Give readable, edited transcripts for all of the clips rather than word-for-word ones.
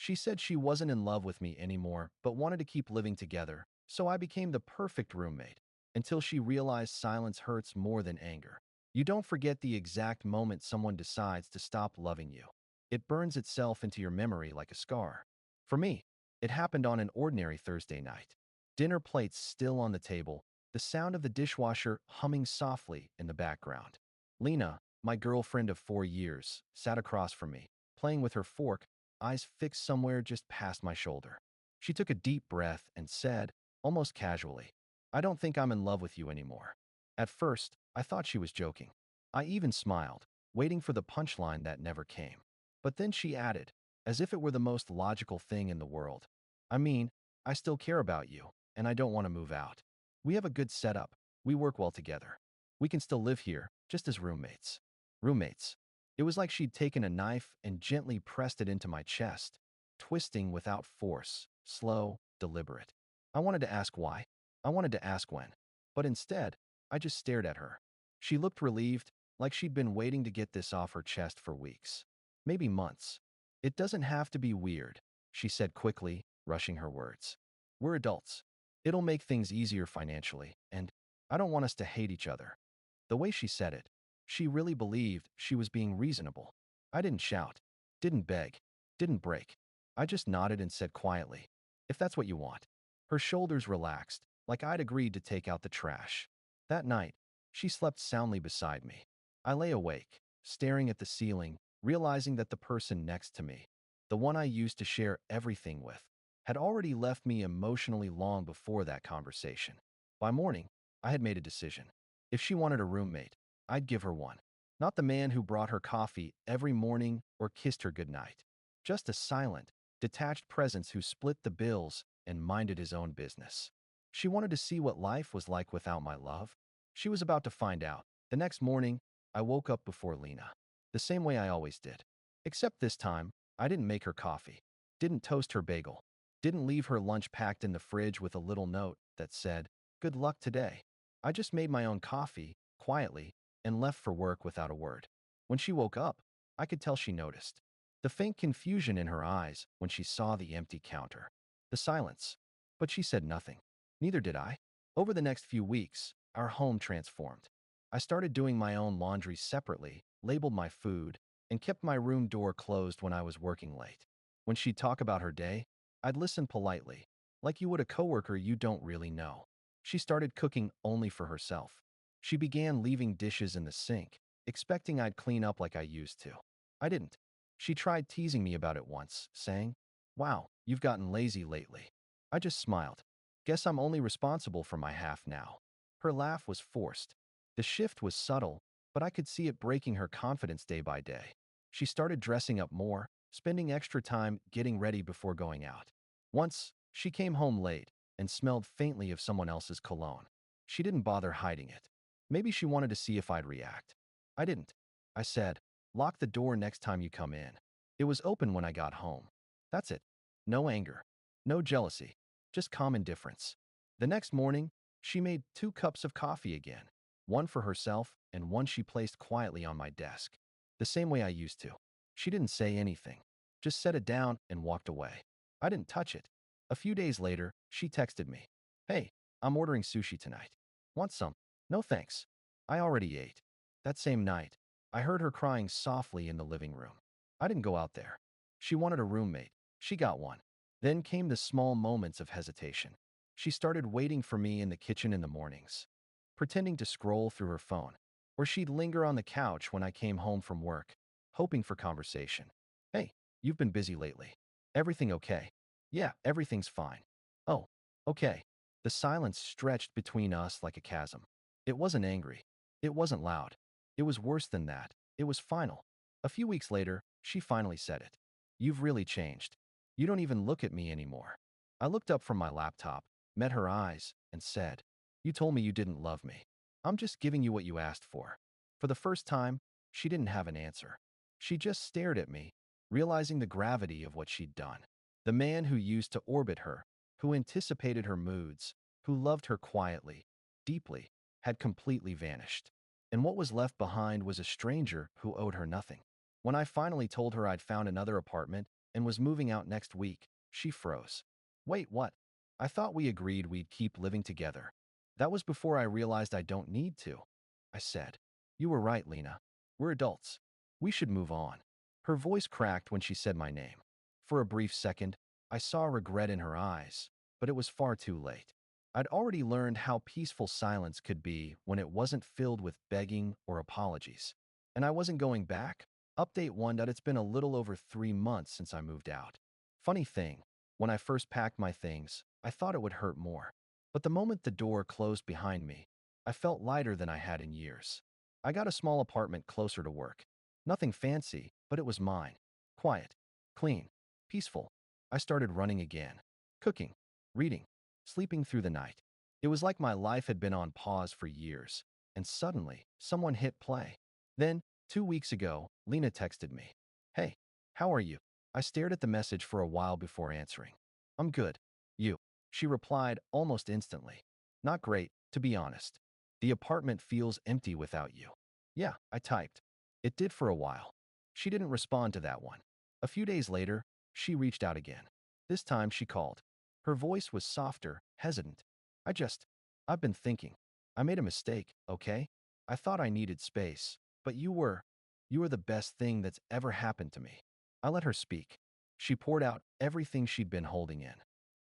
She said she wasn't in love with me anymore, but wanted to keep living together, so I became the perfect roommate, until she realized silence hurts more than anger. You don't forget the exact moment someone decides to stop loving you. It burns itself into your memory like a scar. For me, it happened on an ordinary Thursday night. Dinner plates still on the table, the sound of the dishwasher humming softly in the background. Lena, my girlfriend of 4 years, sat across from me, playing with her fork, eyes fixed somewhere just past my shoulder. She took a deep breath and said, almost casually, "I don't think I'm in love with you anymore." At first, I thought she was joking. I even smiled, waiting for the punchline that never came. But then she added, as if it were the most logical thing in the world, "I mean, I still care about you, and I don't want to move out. We have a good setup. We work well together. We can still live here, just as roommates." Roommates. It was like she'd taken a knife and gently pressed it into my chest, twisting without force, slow, deliberate. I wanted to ask why. I wanted to ask when. But instead, I just stared at her. She looked relieved, like she'd been waiting to get this off her chest for weeks. Maybe months. "It doesn't have to be weird," she said quickly, rushing her words. "We're adults. It'll make things easier financially, and I don't want us to hate each other." The way she said it, she really believed she was being reasonable. I didn't shout, didn't beg, didn't break. I just nodded and said quietly, "If that's what you want." Her shoulders relaxed, like I'd agreed to take out the trash. That night, she slept soundly beside me. I lay awake, staring at the ceiling, realizing that the person next to me, the one I used to share everything with, had already left me emotionally long before that conversation. By morning, I had made a decision. If she wanted a roommate, I'd give her one. Not the man who brought her coffee every morning or kissed her goodnight. Just a silent, detached presence who split the bills and minded his own business. She wanted to see what life was like without my love. She was about to find out. The next morning, I woke up before Lena, the same way I always did. Except this time, I didn't make her coffee, didn't toast her bagel, didn't leave her lunch packed in the fridge with a little note that said, "Good luck today." I just made my own coffee, quietly, and left for work without a word. When she woke up, I could tell she noticed. The faint confusion in her eyes when she saw the empty counter. The silence. But she said nothing. Neither did I. Over the next few weeks, our home transformed. I started doing my own laundry separately, labeled my food, and kept my room door closed when I was working late. When she'd talk about her day, I'd listen politely, like you would a coworker you don't really know. She started cooking only for herself. She began leaving dishes in the sink, expecting I'd clean up like I used to. I didn't. She tried teasing me about it once, saying, "Wow, you've gotten lazy lately." I just smiled. "Guess I'm only responsible for my half now." Her laugh was forced. The shift was subtle, but I could see it breaking her confidence day by day. She started dressing up more, spending extra time getting ready before going out. Once, she came home late and smelled faintly of someone else's cologne. She didn't bother hiding it. Maybe she wanted to see if I'd react. I didn't. I said, "Lock the door next time you come in." It was open when I got home. That's it. No anger. No jealousy. Just calm indifference. The next morning, she made 2 cups of coffee again. One for herself and one she placed quietly on my desk. The same way I used to. She didn't say anything. Just set it down and walked away. I didn't touch it. A few days later, she texted me, "Hey, I'm ordering sushi tonight. Want some?" "No thanks. I already ate." That same night, I heard her crying softly in the living room. I didn't go out there. She wanted a roommate. She got one. Then came the small moments of hesitation. She started waiting for me in the kitchen in the mornings, pretending to scroll through her phone, or she'd linger on the couch when I came home from work, hoping for conversation. "Hey, you've been busy lately. Everything okay?" "Yeah, everything's fine." "Oh, okay." The silence stretched between us like a chasm. It wasn't angry. It wasn't loud. It was worse than that. It was final. A few weeks later, she finally said it. "You've really changed. You don't even look at me anymore." I looked up from my laptop, met her eyes, and said, "You told me you didn't love me. I'm just giving you what you asked for." For the first time, she didn't have an answer. She just stared at me, realizing the gravity of what she'd done. The man who used to orbit her, who anticipated her moods, who loved her quietly, deeply, had completely vanished. And what was left behind was a stranger who owed her nothing. When I finally told her I'd found another apartment, and was moving out next week. She froze. Wait, what? I thought we agreed we'd keep living together. That was before I realized I don't need to. I said. You were right, Lena. We're adults. We should move on. Her voice cracked when she said my name. For a brief second, I saw regret in her eyes, but it was far too late. I'd already learned how peaceful silence could be when it wasn't filled with begging or apologies. And I wasn't going back. Update 1. It's been a little over 3 months since I moved out. Funny thing, when I first packed my things, I thought it would hurt more. But the moment the door closed behind me, I felt lighter than I had in years. I got a small apartment closer to work. Nothing fancy, but it was mine. Quiet, clean, peaceful. I started running again. Cooking, reading, sleeping through the night. It was like my life had been on pause for years, and suddenly, someone hit play. Then, 2 weeks ago, Lena texted me. Hey, how are you? I stared at the message for a while before answering. I'm good. You? She replied almost instantly. Not great, to be honest. The apartment feels empty without you. Yeah, I typed. It did for a while. She didn't respond to that one. A few days later, she reached out again. This time she called. Her voice was softer, hesitant. I've been thinking. I made a mistake, okay? I thought I needed space, but you were the best thing that's ever happened to me. I let her speak. She poured out everything she'd been holding in.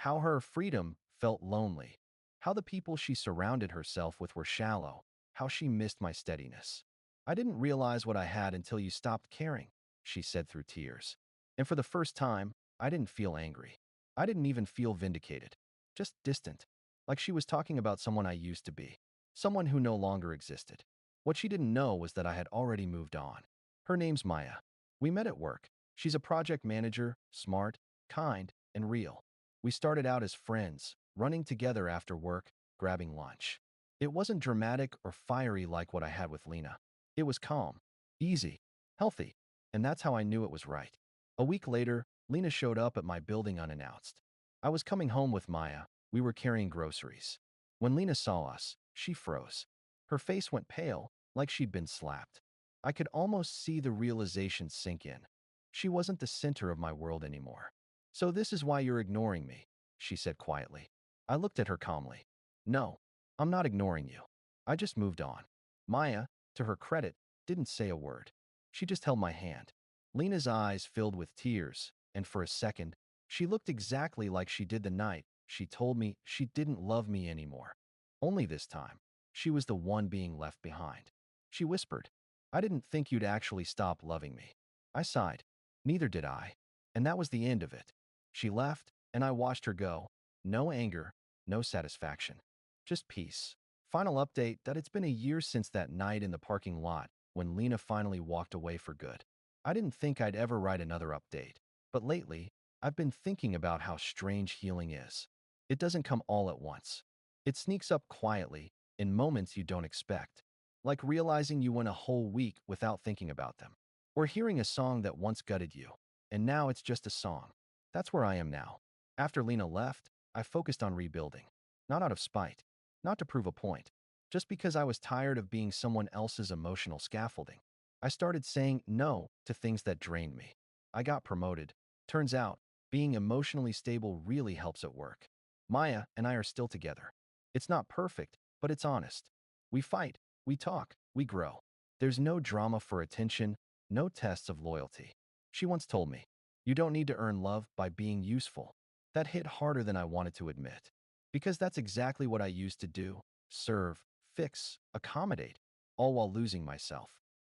How her freedom felt lonely. How the people she surrounded herself with were shallow. How she missed my steadiness. I didn't realize what I had until you stopped caring, she said through tears. And for the first time, I didn't feel angry. I didn't even feel vindicated. Just distant. Like she was talking about someone I used to be. Someone who no longer existed. What she didn't know was that I had already moved on. Her name's Maya. We met at work. She's a project manager, smart, kind, and real. We started out as friends, running together after work, grabbing lunch. It wasn't dramatic or fiery like what I had with Lena. It was calm, easy, healthy, and that's how I knew it was right. A week later, Lena showed up at my building unannounced. I was coming home with Maya. We were carrying groceries. When Lena saw us, she froze. Her face went pale, like she'd been slapped. I could almost see the realization sink in. She wasn't the center of my world anymore. So this is why you're ignoring me, she said quietly. I looked at her calmly. No, I'm not ignoring you. I just moved on. Maya, to her credit, didn't say a word. She just held my hand. Lena's eyes filled with tears, and for a second, she looked exactly like she did the night she told me she didn't love me anymore. Only this time, she was the one being left behind. She whispered, I didn't think you'd actually stop loving me. I sighed. Neither did I. And that was the end of it. She left, and I watched her go. No anger, no satisfaction. Just peace. Final update that it's been a year since that night in the parking lot when Lena finally walked away for good. I didn't think I'd ever write another update, but lately, I've been thinking about how strange healing is. It doesn't come all at once. It sneaks up quietly, in moments you don't expect, like realizing you went a whole week without thinking about them, or hearing a song that once gutted you, and now it's just a song. That's where I am now. After Lena left, I focused on rebuilding, not out of spite, not to prove a point, just because I was tired of being someone else's emotional scaffolding. I started saying no to things that drained me. I got promoted. Turns out, being emotionally stable really helps at work. Maya and I are still together. It's not perfect, but it's honest. We fight, we talk, we grow. There's no drama for attention, no tests of loyalty. She once told me, you don't need to earn love by being useful. That hit harder than I wanted to admit. Because that's exactly what I used to do: serve, fix, accommodate, all while losing myself.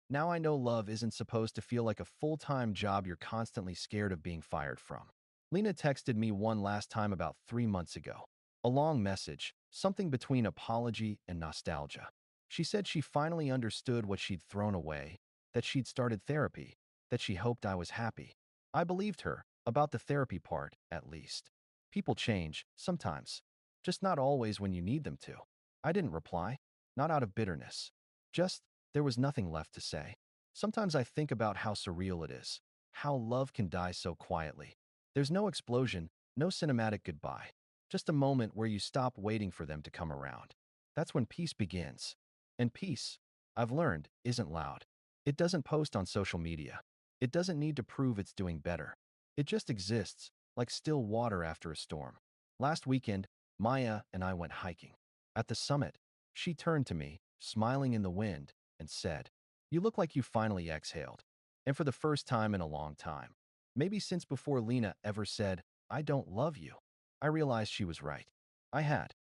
Now I know love isn't supposed to feel like a full-time job you're constantly scared of being fired from. Lena texted me one last time about 3 months ago. A long message, something between apology and nostalgia. She said she finally understood what she'd thrown away, that she'd started therapy, that she hoped I was happy. I believed her, about the therapy part, at least. People change, sometimes. Just not always when you need them to. I didn't reply, not out of bitterness. Just, there was nothing left to say. Sometimes I think about how surreal it is, how love can die so quietly. There's no explosion, no cinematic goodbye, just a moment where you stop waiting for them to come around. That's when peace begins. And peace, I've learned, isn't loud. It doesn't post on social media. It doesn't need to prove it's doing better. It just exists, like still water after a storm. Last weekend, Maya and I went hiking. At the summit, she turned to me, smiling in the wind, and said, "You look like you finally exhaled." And for the first time in a long time, maybe since before Lena ever said, "I don't love you," I realized she was right. I had.